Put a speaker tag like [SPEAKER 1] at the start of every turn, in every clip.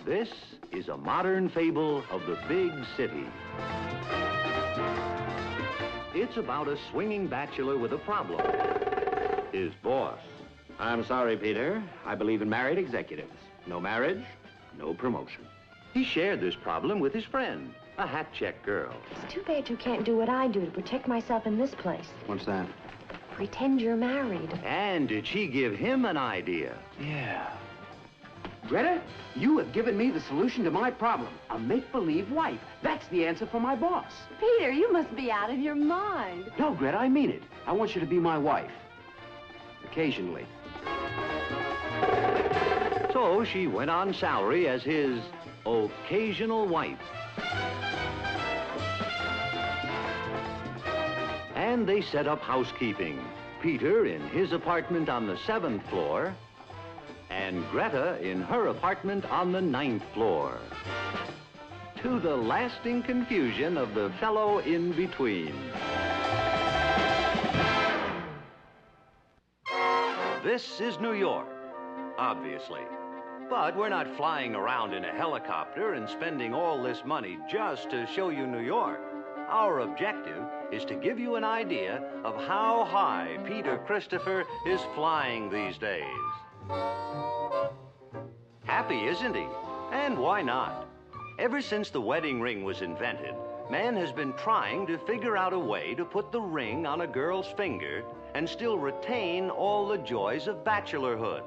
[SPEAKER 1] This is a modern fable of the big city. It's about a swinging bachelor with a problem. His boss.
[SPEAKER 2] I'm sorry, Peter. I believe in married executives. No marriage, no promotion.
[SPEAKER 1] He shared this problem with his friend, a hat-check girl.
[SPEAKER 3] It's too bad you can't do what I do to protect myself in this place.
[SPEAKER 2] What's that?
[SPEAKER 3] Pretend you're married.
[SPEAKER 1] And did she give him an idea?
[SPEAKER 2] Yeah.
[SPEAKER 4] Greta, you have given me the solution to my problem. A make-believe wife. That's the answer for my boss.
[SPEAKER 5] Peter, you must be out of your mind.
[SPEAKER 4] No, Greta, I mean it. I want you to be my wife. Occasionally.
[SPEAKER 1] So she went on salary as his occasional wife. And they set up housekeeping. Peter in his apartment on the 7th floor, and Greta in her apartment on the 9th floor. To the lasting confusion of the fellow in between. This is New York, obviously. But we're not flying around in a helicopter and spending all this money just to show you New York. Our objective is to give you an idea of how high Peter Christopher is flying these days. Happy, isn't he? And why not? Ever since the wedding ring was invented, man has been trying to figure out a way to put the ring on a girl's finger and still retain all the joys of bachelorhood.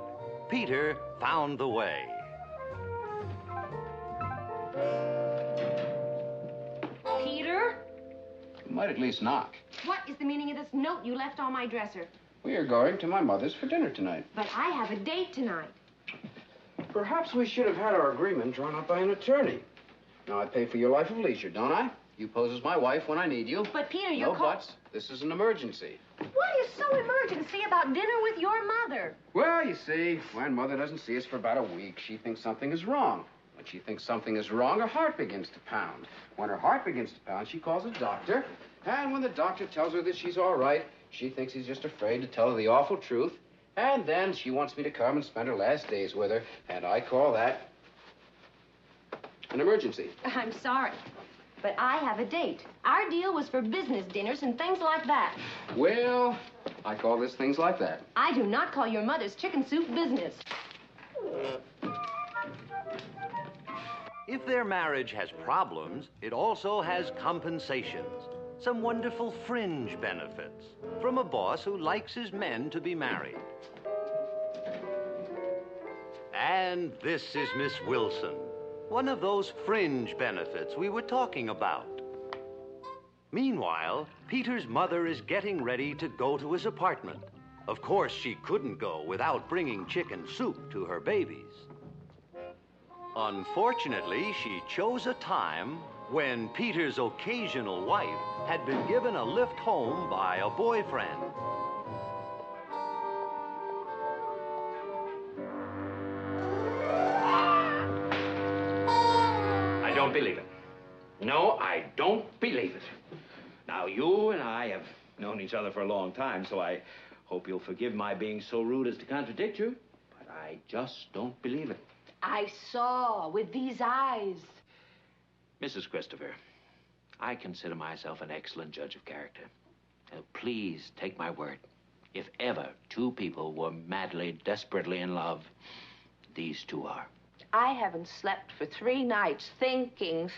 [SPEAKER 1] Peter found the way.
[SPEAKER 3] Peter?
[SPEAKER 4] You might at least knock.
[SPEAKER 3] What is the meaning of this note you left on my dresser?
[SPEAKER 4] We are going to my mother's for dinner tonight.
[SPEAKER 3] But I have a date tonight.
[SPEAKER 4] Perhaps we should have had our agreement drawn up by an attorney. Now, I pay for your life of leisure, don't I? You pose as my wife when I need you.
[SPEAKER 3] But, Peter, you're
[SPEAKER 4] No buts. This is an emergency.
[SPEAKER 3] What is so emergency about dinner with your mother?
[SPEAKER 4] Well, you see, when Mother doesn't see us for about a week, she thinks something is wrong. When she thinks something is wrong, her heart begins to pound. When her heart begins to pound, she calls a doctor. And when the doctor tells her that she's all right, she thinks he's just afraid to tell her the awful truth. And then she wants me to come and spend her last days with her. And I call that an emergency.
[SPEAKER 3] I'm sorry, but I have a date. Our deal was for business dinners and things like that.
[SPEAKER 4] Well, I call this things like that.
[SPEAKER 3] I do not call your mother's chicken soup business.
[SPEAKER 1] If their marriage has problems, it also has compensations. Some wonderful fringe benefits from a boss who likes his men to be married. And this is Miss Wilson, one of those fringe benefits we were talking about. Meanwhile, Peter's mother is getting ready to go to his apartment. Of course, she couldn't go without bringing chicken soup to her babies. Unfortunately, she chose a time when Peter's occasional wife had been given a lift home by a boyfriend.
[SPEAKER 2] I don't believe it. No, I don't believe it. Now, you and I have known each other for a long time, so I hope you'll forgive my being so rude as to contradict you, but I just don't believe it.
[SPEAKER 3] I saw with these eyes.
[SPEAKER 2] Mrs. Christopher, I consider myself an excellent judge of character. Now, please take my word. If ever two people were madly, desperately in love, these two are.
[SPEAKER 5] I haven't slept for 3 nights thinking.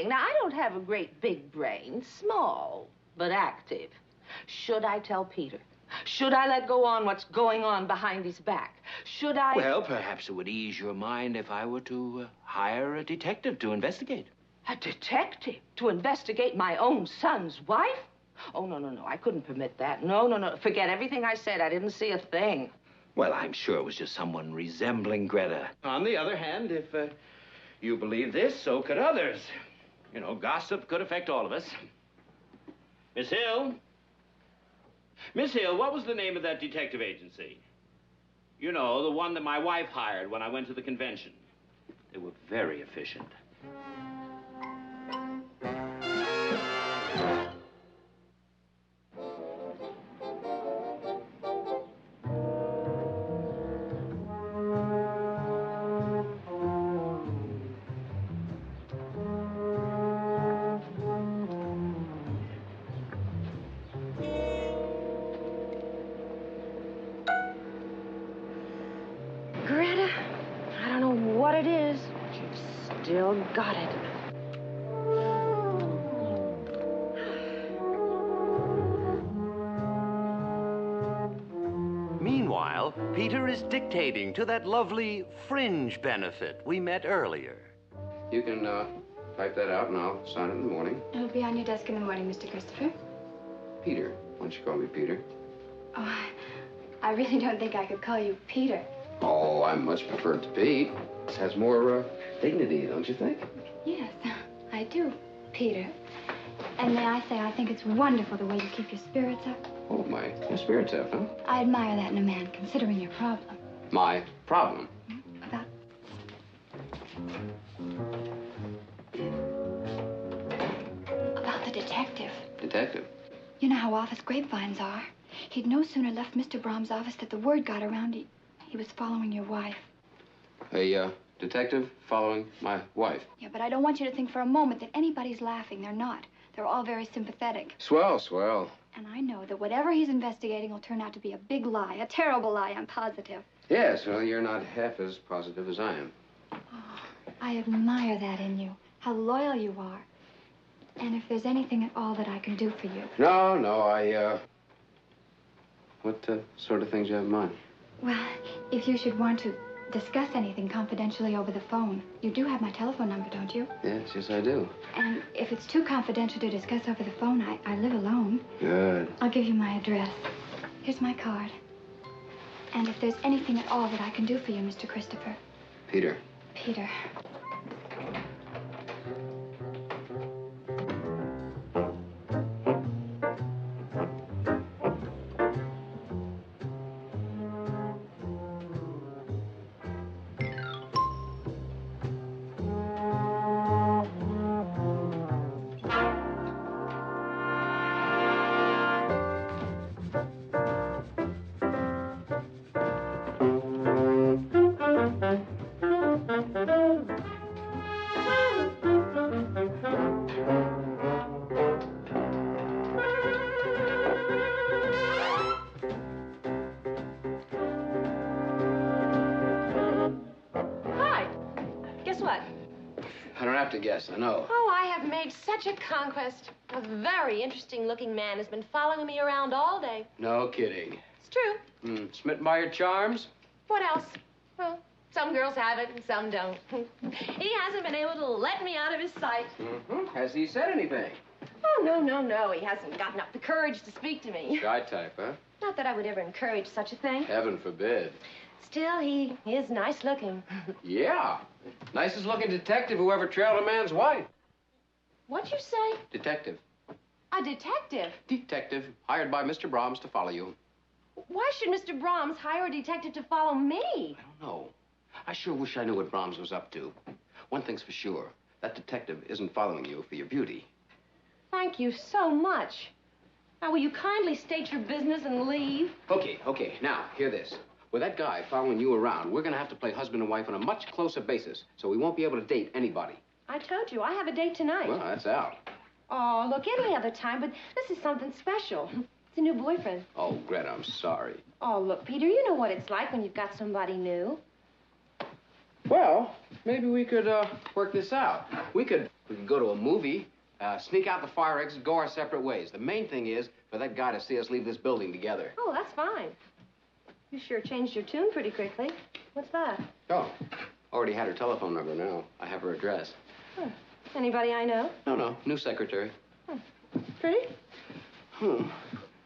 [SPEAKER 5] Now, I don't have a great big brain, small, but active. Should I tell Peter? Should I let go on what's going on behind his back? Should I...
[SPEAKER 2] Well, perhaps it would ease your mind if I were to hire a detective to investigate.
[SPEAKER 5] A detective to investigate my own son's wife? Oh, no. I couldn't permit that. No. Forget everything I said. I didn't see a thing.
[SPEAKER 2] Well, I'm sure it was just someone resembling Greta. On the other hand, if you believe this, so could others. You know, gossip could affect all of us. Miss Hill? Miss Hill, what was the name of that detective agency? You know, the one that my wife hired when I went to the convention. They were very efficient.
[SPEAKER 5] it is. You've still got it.
[SPEAKER 1] Meanwhile, Peter is dictating to that lovely fringe benefit we met earlier.
[SPEAKER 4] You can type that out and I'll sign it in the morning.
[SPEAKER 6] It'll be on your desk in the morning, Mr. Christopher.
[SPEAKER 4] Peter. Why don't you call me Peter?
[SPEAKER 6] Oh, I really don't think I could call you Peter.
[SPEAKER 4] Oh, I much prefer it to Pete. It has more dignity, don't you think?
[SPEAKER 6] Yes, I do, Peter. And may I say, I think it's wonderful the way you keep your spirits up.
[SPEAKER 4] Oh, your spirits up, huh?
[SPEAKER 6] I admire that in a man, considering your problem.
[SPEAKER 4] My problem?
[SPEAKER 6] About the detective.
[SPEAKER 4] Detective?
[SPEAKER 6] You know how office grapevines are. He'd no sooner left Mr. Brom's office that the word got around he was following your wife.
[SPEAKER 4] A detective following my wife?
[SPEAKER 6] Yeah, but I don't want you to think for a moment that anybody's laughing. They're not. They're all very sympathetic.
[SPEAKER 4] Swell, swell.
[SPEAKER 6] And I know that whatever he's investigating will turn out to be a big lie, a terrible lie, I'm positive.
[SPEAKER 4] Yes, well, you're not half as positive as I am.
[SPEAKER 6] Oh, I admire that in you, how loyal you are. And if there's anything at all that I can do for you.
[SPEAKER 4] No, what sort of things you have in mind?
[SPEAKER 6] Well, if you should want to discuss anything confidentially over the phone, you do have my telephone number, don't you?
[SPEAKER 4] Yes, I do.
[SPEAKER 6] And if it's too confidential to discuss over the phone, I live alone.
[SPEAKER 4] Good.
[SPEAKER 6] I'll give you my address. Here's my card. And if there's anything at all that I can do for you, Mr. Christopher.
[SPEAKER 4] Peter.
[SPEAKER 6] Peter.
[SPEAKER 4] To guess, I know.
[SPEAKER 3] Oh, I have made such a conquest. A very interesting-looking man has been following me around all day.
[SPEAKER 4] No kidding.
[SPEAKER 3] It's true.
[SPEAKER 4] Smitten by your charms?
[SPEAKER 3] What else? Well, some girls have it and some don't. He hasn't been able to let me out of his sight.
[SPEAKER 4] Has he said anything?
[SPEAKER 3] Oh, no. He hasn't gotten up the courage to speak to me.
[SPEAKER 4] Shy type, huh?
[SPEAKER 3] Not that I would ever encourage such a thing.
[SPEAKER 4] Heaven forbid.
[SPEAKER 3] Still, he is nice-looking.
[SPEAKER 4] Yeah. Nicest looking detective who ever trailed a man's wife.
[SPEAKER 3] What'd you say?
[SPEAKER 4] Detective.
[SPEAKER 3] A detective?
[SPEAKER 4] Detective, hired by Mr. Brahms to follow you.
[SPEAKER 3] Why should Mr. Brahms hire a detective to follow me?
[SPEAKER 4] I don't know. I sure wish I knew what Brahms was up to. One thing's for sure. That detective isn't following you for your beauty.
[SPEAKER 3] Thank you so much. Now, will you kindly state your business and leave?
[SPEAKER 4] Okay. Now, hear this. With that guy following you around, we're going to have to play husband and wife on a much closer basis, so we won't be able to date anybody.
[SPEAKER 3] I told you, I have a date tonight.
[SPEAKER 4] Well, that's out.
[SPEAKER 3] Oh, look, any other time, but this is something special. It's a new boyfriend.
[SPEAKER 4] Oh, Greta, I'm sorry.
[SPEAKER 3] Oh, look, Peter, you know what it's like when you've got somebody new.
[SPEAKER 4] Well, maybe we could work this out. We could go to a movie, sneak out the fire exit, go our separate ways. The main thing is for that guy to see us leave this building together.
[SPEAKER 3] Oh, that's fine. You sure changed your tune pretty quickly. What's that?
[SPEAKER 4] Oh, already had her telephone number now. I have her address.
[SPEAKER 3] Huh. Anybody I know?
[SPEAKER 4] No, new secretary.
[SPEAKER 3] Pretty?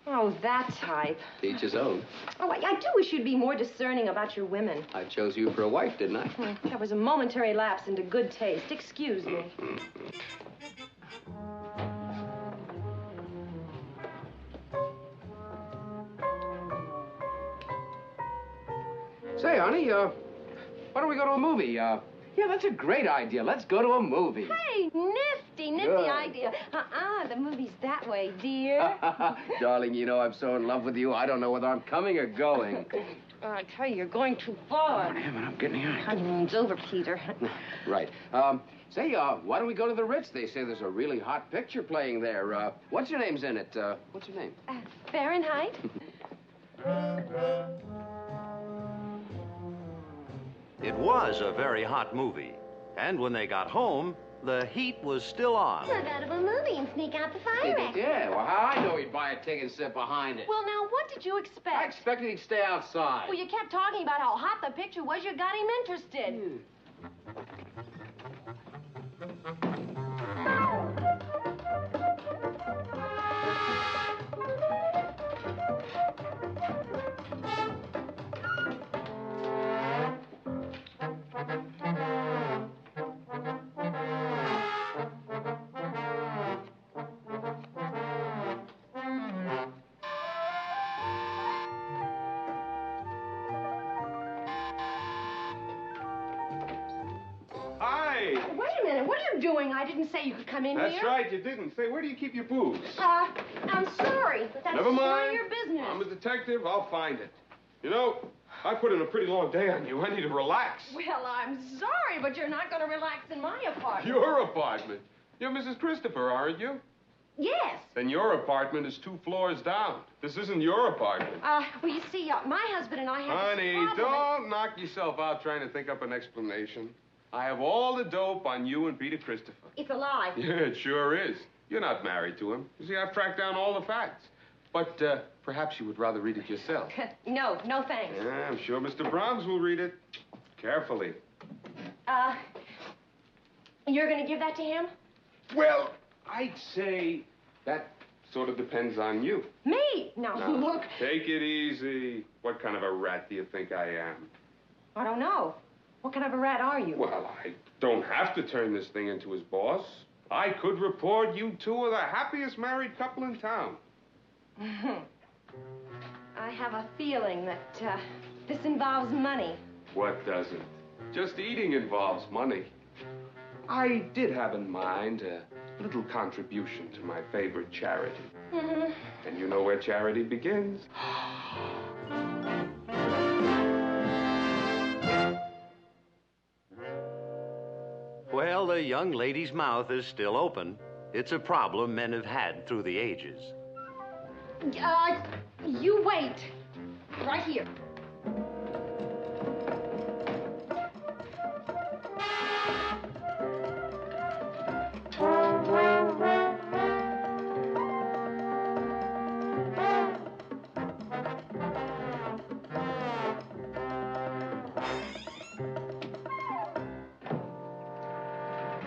[SPEAKER 3] Oh, that type.
[SPEAKER 4] To each his own.
[SPEAKER 3] Oh, I do wish you'd be more discerning about your women.
[SPEAKER 4] I chose you for a wife, didn't I?
[SPEAKER 3] That was a momentary lapse into good taste. Excuse me.
[SPEAKER 4] Say, honey, why don't we go to a movie? Yeah, that's a great idea. Let's go to a movie.
[SPEAKER 3] Hey, nifty
[SPEAKER 4] Good.
[SPEAKER 3] idea. The movie's that way, dear.
[SPEAKER 4] Darling, you know I'm so in love with you, I don't know whether I'm coming or going.
[SPEAKER 3] I tell you, you're going too far.
[SPEAKER 4] Damn it, I'm getting hurt.
[SPEAKER 3] Honeymoon's over, Peter.
[SPEAKER 4] Right. Say, why don't we go to the Ritz? They say there's a really hot picture playing there. What's your name's in it? What's your name?
[SPEAKER 3] Fahrenheit?
[SPEAKER 1] It was a very hot movie. And when they got home, the heat was still on.
[SPEAKER 3] Slip out of a movie and sneak out the fire exit.
[SPEAKER 4] Yeah, well, how I know he'd buy a ticket and sit behind it?
[SPEAKER 3] Well, now, what did you expect?
[SPEAKER 4] I expected he'd stay outside.
[SPEAKER 3] Well, you kept talking about how hot the picture was. You got him interested.
[SPEAKER 7] Hi.
[SPEAKER 3] Wait a minute. What are you doing? I didn't say you could come in here.
[SPEAKER 7] That's right, you didn't. Say, where do you keep your booze?
[SPEAKER 3] I'm sorry, but that's
[SPEAKER 7] Never
[SPEAKER 3] none
[SPEAKER 7] mind.
[SPEAKER 3] of your business.
[SPEAKER 7] I'm a detective. I'll find it. You know, I put in a pretty long day on you. I need to relax.
[SPEAKER 3] Well, I'm sorry, but you're not going to relax in my apartment.
[SPEAKER 7] Your apartment? You're Mrs. Christopher, aren't you?
[SPEAKER 3] Yes.
[SPEAKER 7] Then your apartment is 2 floors down. This isn't your apartment.
[SPEAKER 3] Well, you see, my husband and I have
[SPEAKER 7] Honey,
[SPEAKER 3] this problem.
[SPEAKER 7] don't knock yourself out trying to think up an explanation. I have all the dope on you and Peter Christopher.
[SPEAKER 3] It's a lie.
[SPEAKER 7] Yeah, it sure is. You're not married to him. You see, I've tracked down all the facts. But perhaps you would rather read it yourself.
[SPEAKER 3] No thanks.
[SPEAKER 7] Yeah, I'm sure Mr. Brahms will read it. Carefully.
[SPEAKER 3] You're going to give that to him?
[SPEAKER 7] Well, I'd say that sort of depends on you.
[SPEAKER 3] Me? Now, look.
[SPEAKER 7] Take it easy. What kind of a rat do you think I am?
[SPEAKER 3] I don't know. What kind of a rat are you?
[SPEAKER 7] Well, I don't have to turn this thing into his boss. I could report you two are the happiest married couple in town.
[SPEAKER 3] I have a feeling that this involves money.
[SPEAKER 7] What doesn't? Just eating involves money. I did have in mind a little contribution to my favorite charity. And you know where charity begins?
[SPEAKER 1] Well, the young lady's mouth is still open. It's a problem men have had through the ages.
[SPEAKER 3] You wait. Right here.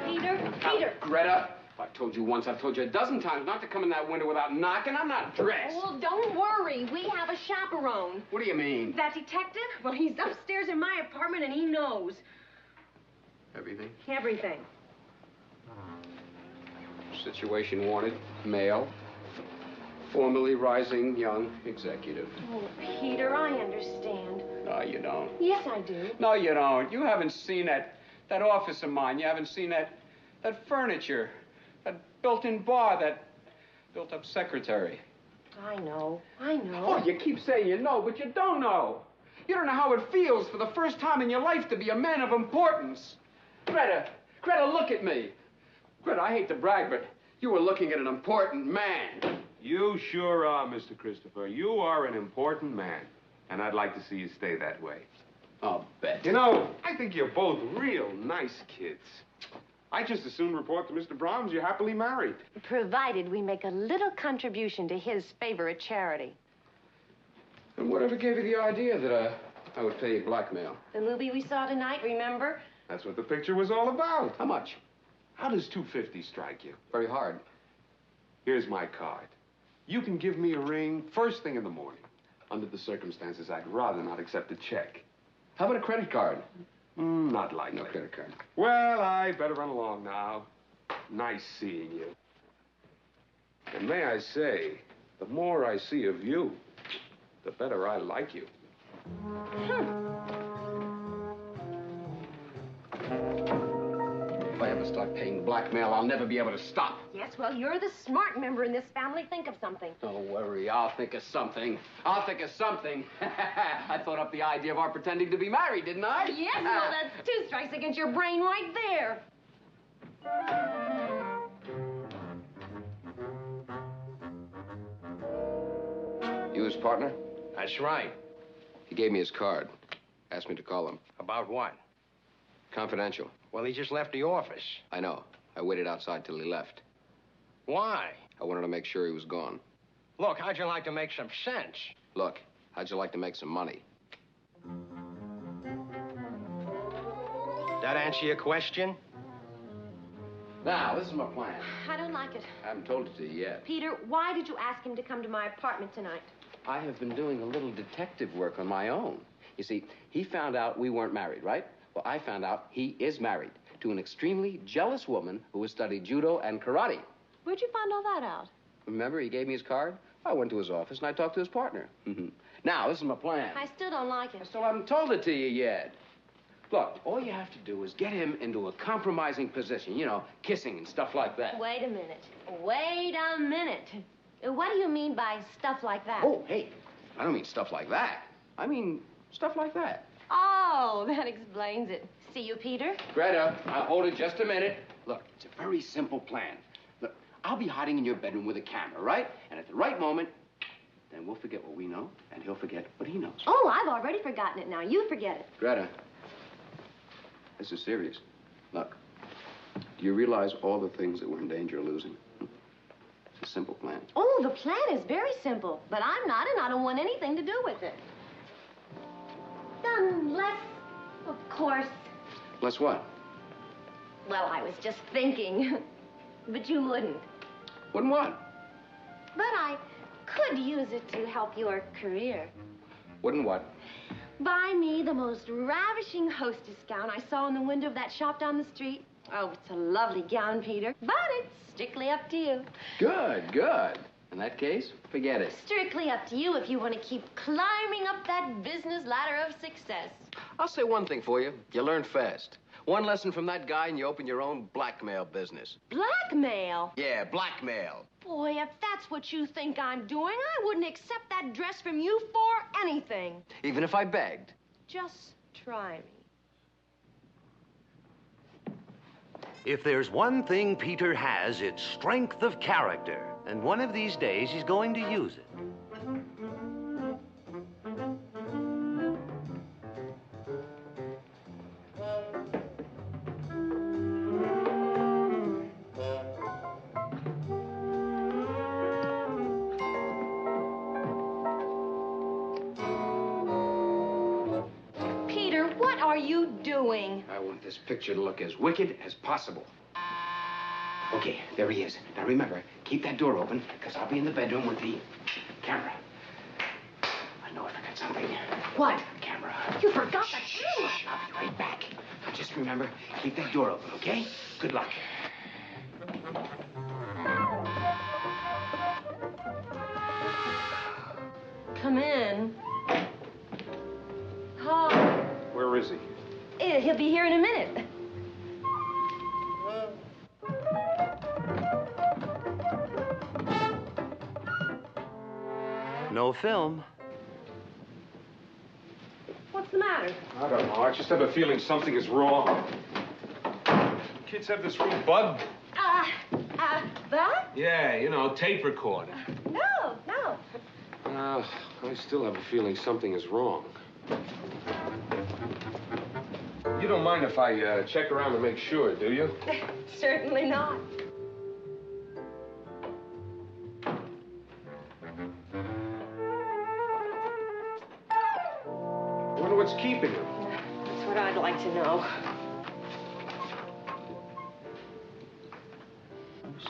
[SPEAKER 3] Peter.
[SPEAKER 4] Greta, I've told you once, I've told you a dozen times not to come in that window without knocking. I'm not dressed.
[SPEAKER 3] Well, don't worry. We have a chaperone.
[SPEAKER 4] What do you mean?
[SPEAKER 3] That detective? Well, he's upstairs in my apartment, and he knows.
[SPEAKER 4] Everything?
[SPEAKER 3] Everything.
[SPEAKER 4] Situation wanted, male, formerly rising young executive.
[SPEAKER 3] Oh, Peter, I understand.
[SPEAKER 4] No, you don't.
[SPEAKER 3] Yes, I do.
[SPEAKER 4] No, you don't. You haven't seen that office of mine. You haven't seen that furniture, that built-in bar, that built-up secretary.
[SPEAKER 3] I know.
[SPEAKER 4] Oh, you keep saying you know, but you don't know. You don't know how it feels for the first time in your life to be a man of importance. Greta, look at me. Greta, I hate to brag, but you were looking at an important man.
[SPEAKER 7] You sure are, Mr. Christopher. You are an important man. And I'd like to see you stay that way.
[SPEAKER 4] I'll bet.
[SPEAKER 7] You know, I think you're both real nice kids. I just as soon report to Mr. Brahms you're happily married.
[SPEAKER 3] Provided we make a little contribution to his favorite charity.
[SPEAKER 4] And whatever gave you the idea that I would pay you blackmail?
[SPEAKER 3] The movie we saw tonight, remember?
[SPEAKER 7] That's what the picture was all about.
[SPEAKER 4] How much?
[SPEAKER 7] How does $250 strike you?
[SPEAKER 4] Very hard.
[SPEAKER 7] Here's my card. You can give me a ring first thing in the morning. Under the circumstances, I'd rather not accept a check.
[SPEAKER 4] How about a credit card?
[SPEAKER 7] Not likely.
[SPEAKER 4] No credit card.
[SPEAKER 7] Well, I better run along now. Nice seeing you. And may I say, the more I see of you, the better I like you.
[SPEAKER 4] If I ever start paying blackmail, I'll never be able to stop.
[SPEAKER 3] Yes, well, you're the smart member in this family. Think of something.
[SPEAKER 4] Don't worry, I'll think of something. I'll think of something. I thought up the idea of our pretending to be married, didn't I?
[SPEAKER 3] Yes, well, that's 2 strikes against your brain right there.
[SPEAKER 4] You his partner?
[SPEAKER 2] That's right.
[SPEAKER 4] He gave me his card. Asked me to call him.
[SPEAKER 2] About what?
[SPEAKER 4] Confidential.
[SPEAKER 8] Well, he just left the office.
[SPEAKER 4] I know. I waited outside till he left.
[SPEAKER 8] Why?
[SPEAKER 4] I wanted to make sure he was gone.
[SPEAKER 8] Look, how'd you like to make some sense?
[SPEAKER 4] Look, how'd you like to make some money?
[SPEAKER 8] That answer your question?
[SPEAKER 4] Now, this is my plan.
[SPEAKER 3] I don't like it.
[SPEAKER 4] I haven't told it to you yet.
[SPEAKER 3] Peter, why did you ask him to come to my apartment tonight?
[SPEAKER 4] I have been doing a little detective work on my own. You see, he found out we weren't married, right? Well, I found out he is married to an extremely jealous woman who has studied judo and karate.
[SPEAKER 3] Where'd you find all that out?
[SPEAKER 4] Remember, he gave me his card? I went to his office and I talked to his partner. Now, this is my plan.
[SPEAKER 3] I still don't like it.
[SPEAKER 4] I still haven't told it to you yet. Look, all you have to do is get him into a compromising position, you know, kissing and stuff like that.
[SPEAKER 3] Wait a minute. Wait a minute. What do you mean by stuff like that?
[SPEAKER 4] Oh, hey, I don't mean stuff like that. I mean stuff like that.
[SPEAKER 3] Oh, that explains it. See you, Peter?
[SPEAKER 4] Greta, I'll hold it just a minute. Look, it's a very simple plan. Look, I'll be hiding in your bedroom with a camera, right? And at the right moment, then we'll forget what we know, and he'll forget what he knows.
[SPEAKER 3] Oh, I've already forgotten it now. You forget it.
[SPEAKER 4] Greta, this is serious. Look, do you realize all the things that we're in danger of losing? It's a simple plan.
[SPEAKER 3] Oh, the plan is very simple, but I'm not, and I don't want anything to do with it. Unless, of course...
[SPEAKER 4] Unless what?
[SPEAKER 3] Well, I was just thinking, but you wouldn't.
[SPEAKER 4] Wouldn't what?
[SPEAKER 3] But I could use it to help your career.
[SPEAKER 4] Wouldn't what?
[SPEAKER 3] Buy me the most ravishing hostess gown I saw in the window of that shop down the street. Oh, it's a lovely gown, Peter, but it's strictly up to you.
[SPEAKER 4] Good, good. In that case, forget it.
[SPEAKER 3] Strictly up to you if you want to keep climbing up that business ladder of success.
[SPEAKER 8] I'll say one thing for you. You learn fast. One lesson from that guy and you open your own blackmail business.
[SPEAKER 3] Blackmail?
[SPEAKER 8] Yeah, blackmail.
[SPEAKER 3] Boy, if that's what you think I'm doing, I wouldn't accept that dress from you for anything.
[SPEAKER 8] Even if I begged.
[SPEAKER 3] Just try me.
[SPEAKER 1] If there's one thing Peter has, it's strength of character. And one of these days, he's going to use it.
[SPEAKER 3] Peter, what are you doing?
[SPEAKER 4] I want this picture to look as wicked as possible. Okay, there he is. Now remember, keep that door open, because I'll be in the bedroom with the camera. I know I forgot something.
[SPEAKER 3] What?
[SPEAKER 4] The camera.
[SPEAKER 3] You forgot the camera.
[SPEAKER 4] I'll be right back. Now just remember, keep that door open, okay? Good luck.
[SPEAKER 3] Come in. Oh,
[SPEAKER 7] Where is he?
[SPEAKER 3] he'll be here in a minute.
[SPEAKER 1] No film.
[SPEAKER 3] What's the matter?
[SPEAKER 7] I don't know. I just have a feeling something is wrong. Kids have this room bugged.
[SPEAKER 3] That?
[SPEAKER 7] Yeah, you know, tape recorder.
[SPEAKER 3] No.
[SPEAKER 7] I still have a feeling something is wrong. You don't mind if I check around to make sure, do you?
[SPEAKER 3] Certainly not.
[SPEAKER 7] I wonder what's keeping him.
[SPEAKER 3] That's what I'd like to know.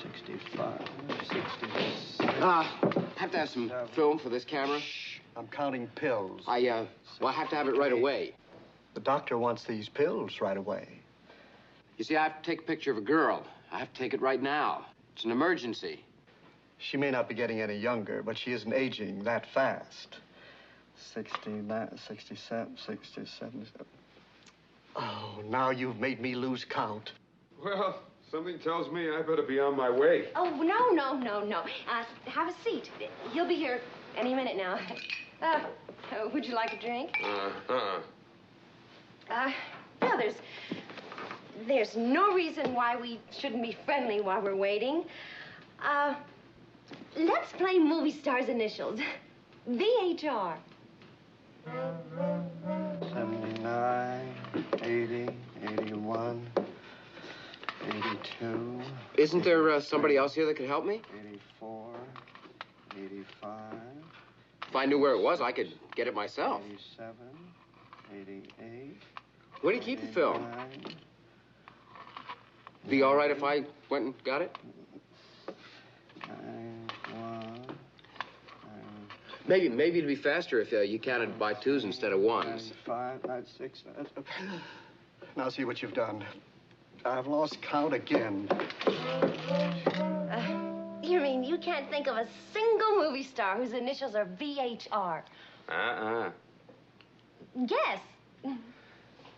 [SPEAKER 8] 65, 66.
[SPEAKER 4] Have to have some film for this camera.
[SPEAKER 9] I'm counting pills.
[SPEAKER 4] Well, I have to have it right away.
[SPEAKER 9] The doctor wants these pills right away.
[SPEAKER 4] You see, I have to take a picture of a girl. I have to take it right now. It's an emergency.
[SPEAKER 9] She may not be getting any younger, but she isn't aging that fast. 69, 67, 67. Oh, now you've made me lose count.
[SPEAKER 7] Well, something tells me I better be on my way.
[SPEAKER 3] Oh, no. Have a seat. He'll be here any minute now. Would you like a drink? No, there's no reason why we shouldn't be friendly while we're waiting. Let's play movie stars' initials. VHR.
[SPEAKER 9] 79, 80, 81.
[SPEAKER 4] Isn't there somebody else here that could help me?
[SPEAKER 9] 84, 85.
[SPEAKER 4] If I knew where it was, I could get it myself.
[SPEAKER 9] 87, 88.
[SPEAKER 4] Where do you keep the film?
[SPEAKER 9] 89.
[SPEAKER 4] Be all right if I went and got it?
[SPEAKER 9] 91.
[SPEAKER 4] Maybe it'd be faster if you counted by twos instead of ones.
[SPEAKER 9] 95, 96. Now see what you've done. I've lost count again.
[SPEAKER 3] You mean you can't think of a single movie star whose initials are VHR? Guess.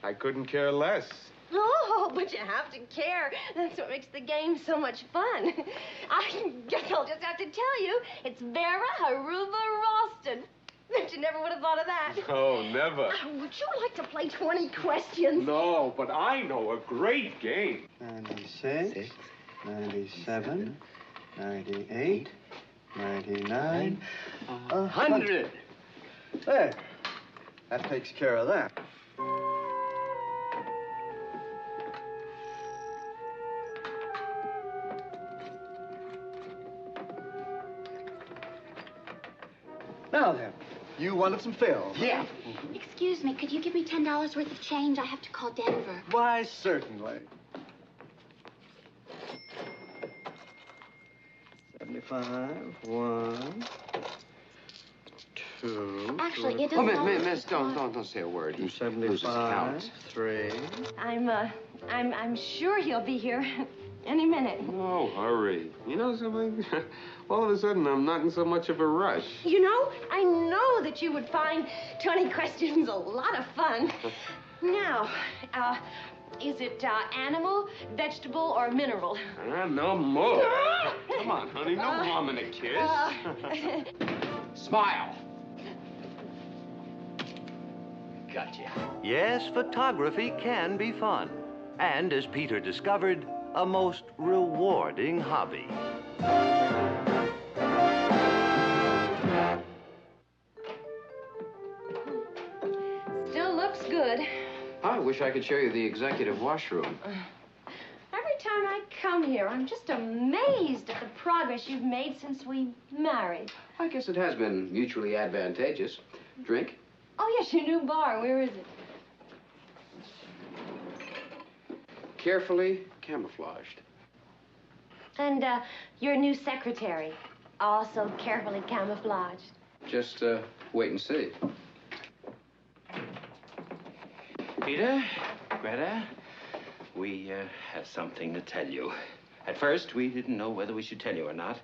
[SPEAKER 7] I couldn't care less.
[SPEAKER 3] Oh, but you have to care. That's what makes the game so much fun. I guess I'll just have to tell you, it's Vera Haruba Ralston. Bet you never would have thought of that.
[SPEAKER 7] Oh, never.
[SPEAKER 3] Would you like to play 20 questions?
[SPEAKER 7] No, but I know a great game.
[SPEAKER 9] 96, 97, 98, 99,
[SPEAKER 4] 100.
[SPEAKER 9] There. That takes care of that. Now then, you wanted some film.
[SPEAKER 4] Yeah.
[SPEAKER 6] Excuse me, could you give me $10 worth of change? I have to call Denver.
[SPEAKER 9] Why, certainly. 75, 1, 2.
[SPEAKER 6] Actually, it
[SPEAKER 4] Oh,
[SPEAKER 6] doesn't.
[SPEAKER 4] miss, don't say a word. He loses
[SPEAKER 9] 275,
[SPEAKER 4] count.
[SPEAKER 9] 3.
[SPEAKER 3] I'm sure he'll be here any minute.
[SPEAKER 7] Oh, hurry. You know something? All of a sudden, I'm not in so much of a rush.
[SPEAKER 3] You know, I know that you would find 20 questions a lot of fun. Now, is it animal, vegetable, or mineral?
[SPEAKER 7] No more. Come on, honey. No harm in a kiss.
[SPEAKER 4] Smile. Gotcha.
[SPEAKER 1] Yes, photography can be fun. And as Peter discovered, a most rewarding hobby.
[SPEAKER 3] Still looks good.
[SPEAKER 4] I wish I could show you the executive washroom.
[SPEAKER 3] Every time I come here, I'm just amazed at the progress you've made since we married.
[SPEAKER 4] I guess it has been mutually advantageous. Drink?
[SPEAKER 3] Oh, yes, your new bar. Where is it?
[SPEAKER 4] Carefully camouflaged.
[SPEAKER 3] And your new secretary, also carefully camouflaged.
[SPEAKER 4] Just wait and see.
[SPEAKER 2] Peter, Greta, we have something to tell you. At first, we didn't know whether we should tell you or not.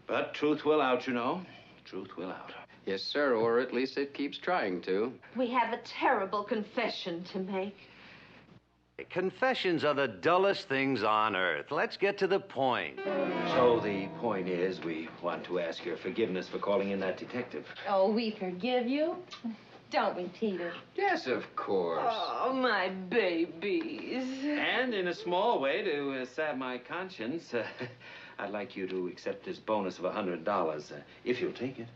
[SPEAKER 2] But truth will out, you know. Truth will out.
[SPEAKER 4] Yes, sir, or at least it keeps trying to.
[SPEAKER 5] We have a terrible confession to make.
[SPEAKER 1] Confessions are the dullest things on earth. Let's get to the point.
[SPEAKER 2] So the point is, we want to ask your forgiveness for calling in that detective.
[SPEAKER 3] Oh, we forgive you. Don't we, Peter?
[SPEAKER 4] Yes, of course.
[SPEAKER 5] Oh, my babies.
[SPEAKER 2] And in a small way, to salve my conscience, I'd like you to accept this bonus of $100, if you'll take it.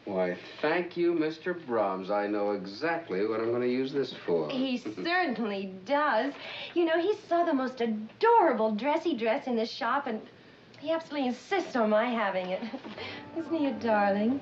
[SPEAKER 4] Why, thank you, Mr. Brahms. I know exactly what I'm going to use this for.
[SPEAKER 3] He certainly does. You know, he saw the most adorable dressy dress in the shop, and he absolutely insists on my having it. Isn't he a darling?